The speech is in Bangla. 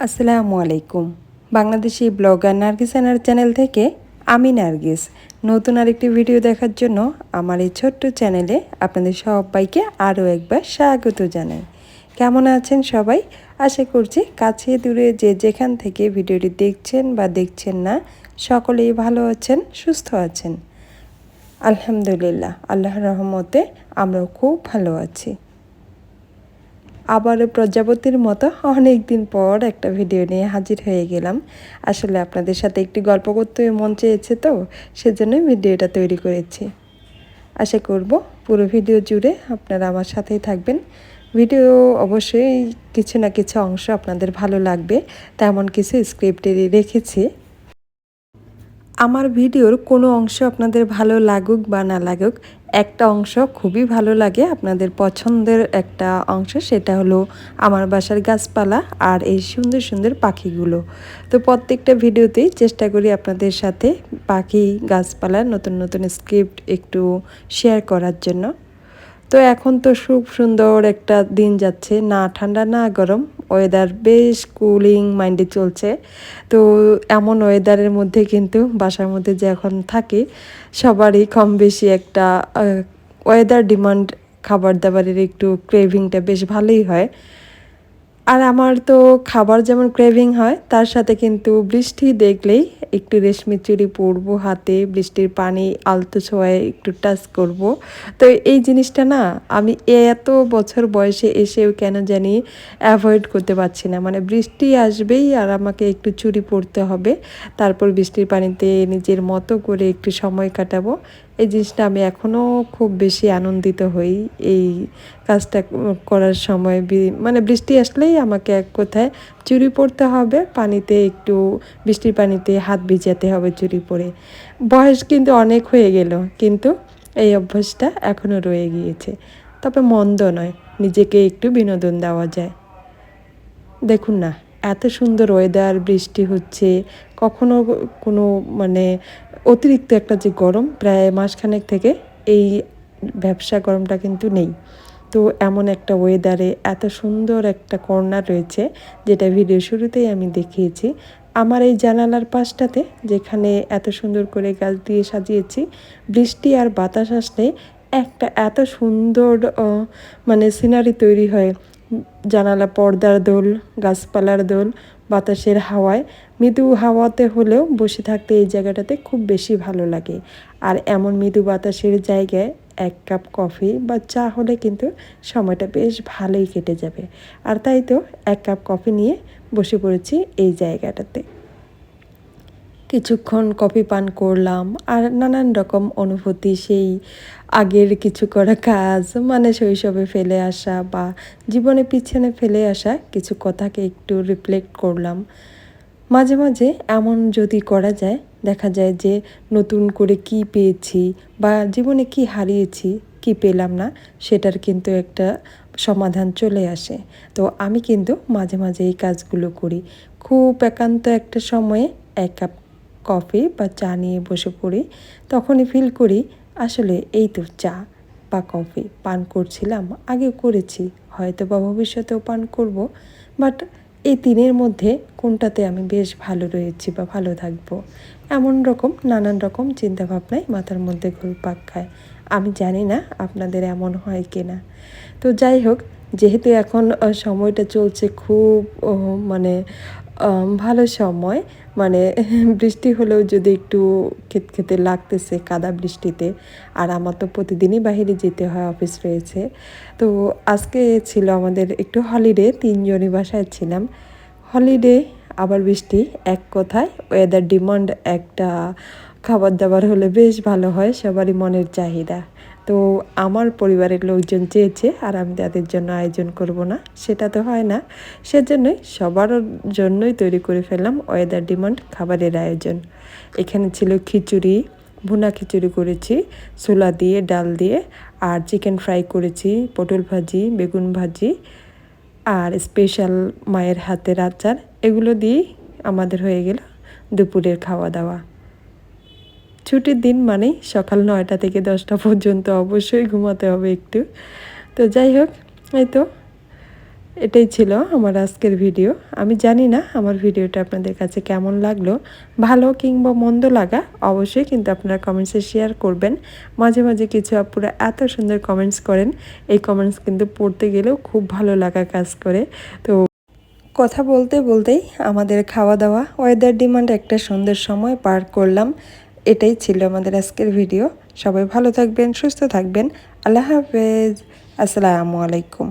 আসসালামু আলাইকুম। বাংলাদেশি ব্লগার নার্গিস আনার চ্যানেল থেকে আমি নার্গিস। নতুন আরেকটি ভিডিও দেখার জন্য আমার এই ছোট্ট চ্যানেলে আপনাদের সবাইকে আরও একবার স্বাগত জানাই। কেমন আছেন সবাই? আশা করছি কাছে দূরে যে যেখান থেকে ভিডিওটি দেখছেন বা দেখছেন না, সকলেই ভালো আছেন, সুস্থ আছেন। আলহামদুলিল্লাহ, আল্লাহর রহমতে আমরাও খুব ভালো আছি। আবারও প্রজাপতির মতো অনেক দিন পর একটা ভিডিও নিয়ে হাজির হয়ে গেলাম। আসলে আপনাদের সাথে একটি গল্প করতে মন চেয়েছে, তো সেজন্যই ভিডিওটা তৈরি করেছি। আশা করব পুরো ভিডিও জুড়ে আপনারা আমার সাথেই থাকবেন। ভিডিও অবশ্যই কিছু না কিছু অংশ আপনাদের ভালো লাগবে, তেমন কিছু স্ক্রিপ্টে রেখেছি। আমার ভিডিওর কোনো অংশ আপনাদের ভালো লাগুক বা না লাগুক, একটা অংশ খুবই ভালো লাগে, আপনাদের পছন্দের একটা অংশ, সেটা হলো আমার বাসার গাছপালা আর এই সুন্দর সুন্দর পাখিগুলো। তো প্রত্যেকটা ভিডিওতেই চেষ্টা করি আপনাদের সাথে পাখি, গাছপালা, নতুন নতুন স্ক্রিপ্ট একটু শেয়ার করার জন্য। তো এখন তো খুব সুন্দর একটা দিন যাচ্ছে, না ঠান্ডা না গরম, ওয়েদার বেশ কুলিং মাইন্ডে চলছে। তো এমন ওয়েদারের মধ্যে কিন্তু বাসার মধ্যে যে এখন থাকি, সবারই কম বেশি একটা ওয়েদার ডিমান্ড, খাবার দাবারের একটু ক্রেভিংটা বেশ ভালোই হয়। আর আমার তো খাবার যেমন ক্রেভিং হয়, তার সাথে কিন্তু বৃষ্টি দেখলেই একটু রেশমি চুড়ি পরবো হাতে, বৃষ্টির পানি আলতো ছোঁয়ায় একটু টাচ করব। তো এই জিনিসটা না আমি এত বছর বয়সে এসেও কেন জানি অ্যাভয়েড করতে পারছি না। মানে বৃষ্টি আসবেই আর আমাকে একটু চুড়ি পরতে হবে, তারপর বৃষ্টির পানিতে নিজের মতো করে একটু সময় কাটাবো। এই জিনিসটা আমি এখনও খুব বেশি আনন্দিত হই এই কাজটা করার সময়। মানে বৃষ্টি আসলেই আমাকে এক কথায় চুড়ি পরতে হবে, পানিতে একটু বৃষ্টির পানিতে হাত ভিজাতে হবে চুড়ি পরে। বয়স কিন্তু অনেক হয়ে গেল, কিন্তু এই অভ্যাসটা এখনও রয়ে গিয়েছে। তবে মন্দ নয়, নিজেকে একটু বিনোদন দেওয়া যায়। দেখুন না, এত সুন্দর ওয়েদার, বৃষ্টি হচ্ছে, কখনো কোনো মানে অতিরিক্ত একটা যে গরম, প্রায় মাসখানেক থেকে এই ব্যবসা গরমটা কিন্তু নেই। তো এমন একটা ওয়েদারে এত সুন্দর একটা কর্নার রয়েছে, যেটা ভিডিও শুরুতেই আমি দেখিয়েছি। আমার এই জানালার পাশটাতে যেখানে এত সুন্দর করে গাছ দিয়ে সাজিয়েছি, বৃষ্টি আর বাতাস আসলে একটা এত সুন্দর মানে সিনারি তৈরি হয়। জানালা পর্দার দোল, গাছপালার দোল, বাতাসের হাওয়ায়, মৃদু হাওয়াতে হলেও বসে থাকতে এই জায়গাটাতে খুব বেশি ভালো লাগে। আর এমন মৃদু বাতাসের জায়গায় এক কাপ কফি বা চা হলে কিন্তু সময়টা বেশ ভালোই কেটে যাবে। আর তাই তো এক কাপ কফি নিয়ে বসে পড়েছি এই জায়গাটাতে। কিছুক্ষণ কফি পান করলাম, আর নানান রকম অনুভূতি, সেই আগের কিছু করা কাজ, মানে শৈশবে ফেলে আসা বা জীবনে পিছনে ফেলে আসা কিছু কথাকে একটু রিফ্লেক্ট করলাম। মাঝে মাঝে এমন যদি করা যায়, দেখা যায় যে নতুন করে কি পেয়েছি বা জীবনে কি হারিয়েছি, কি পেলাম না, সেটার কিন্তু একটা সমাধান চলে আসে। তো আমি কিন্তু মাঝে মাঝে এই কাজগুলো করি। খুব একান্ত একটা সময়ে এক কাপ কফি বা চা নিয়ে বসে পড়ি, তখনই ফিল করি আসলে এই তো চা বা কফি পান করছিলাম, আগেও করেছি, হয়তো বা ভবিষ্যতেও পান করব, বাট এই তিনের মধ্যে কোনটাতে আমি বেশ ভালো রয়েছি বা ভালো থাকবো, এমন রকম নানান রকম চিন্তাভাবনায় মাথার মধ্যে ঘুরপাক খায়। আমি জানি না আপনাদের এমন হয় কি না। তো যাই হোক, যেহেতু এখন সময়টা চলছে খুব মানে ভালো সময়, মানে বৃষ্টি হলেও যদি একটু খেতে লাগতেছে কাদা বৃষ্টিতে। আর আমার তো প্রতিদিনই বাইরে যেতে হয়, অফিস রয়েছে। তো আজকে ছিল আমাদের একটু হলিডে, তিনজনই বাসায় ছিলাম। হলিডে আবার বৃষ্টি, এক কথায় ওয়েদার ডিমান্ড একটা খাবার দাবার হলে বেশ ভালো হয়, সবারই মনের চাহিদা। তো আমার পরিবারের লোকজন চেয়েছে, আর আমি তাদের জন্য আয়োজন করব না, সেটা তো হয় না। সেজন্যই সবার জন্যই তৈরি করে ফেললাম ওয়েদার ডিমান্ড খাবারের আয়োজন। এখানে ছিল খিচুড়ি, ভুনা খিচুড়ি করেছি ছোলা দিয়ে, ডাল দিয়ে, আর চিকেন ফ্রাই করেছি, পটল ভাজি, বেগুন ভাজি, আর স্পেশাল মায়ের হাতের আচার। এগুলো দিয়েই আমাদের হয়ে গেল দুপুরের খাওয়া দাওয়া। ছুটির দিন মানেই সকাল 9টা থেকে 10টা পর্যন্ত অবশ্যই ঘুমাতে হবে একটু। তো যাই হোক, এই তো এটাই ছিল আমার আজকের ভিডিও। আমি জানি না আমার ভিডিওটা আপনাদের কাছে কেমন লাগলো, ভালো কিংবা মন্দ লাগা অবশ্যই কিন্তু আপনারা কমেন্টসে শেয়ার করবেন। মাঝে মাঝে কিছু আপুরা এত সুন্দর কমেন্টস করেন, এই কমেন্টস কিন্তু পড়তে গেলেও খুব ভালো লাগা কাজ করে। তো কথা বলতে বলতেই আমাদের খাওয়া দাওয়া ওয়েদার ডিমান্ড একটা সুন্দর সময় পার করলাম। এটাই ছিল আমাদের আজকের ভিডিও। সবাই ভালো থাকবেন, সুস্থ থাকবেন। আল্লাহ হাফেজ, আসসালামু আলাইকুম।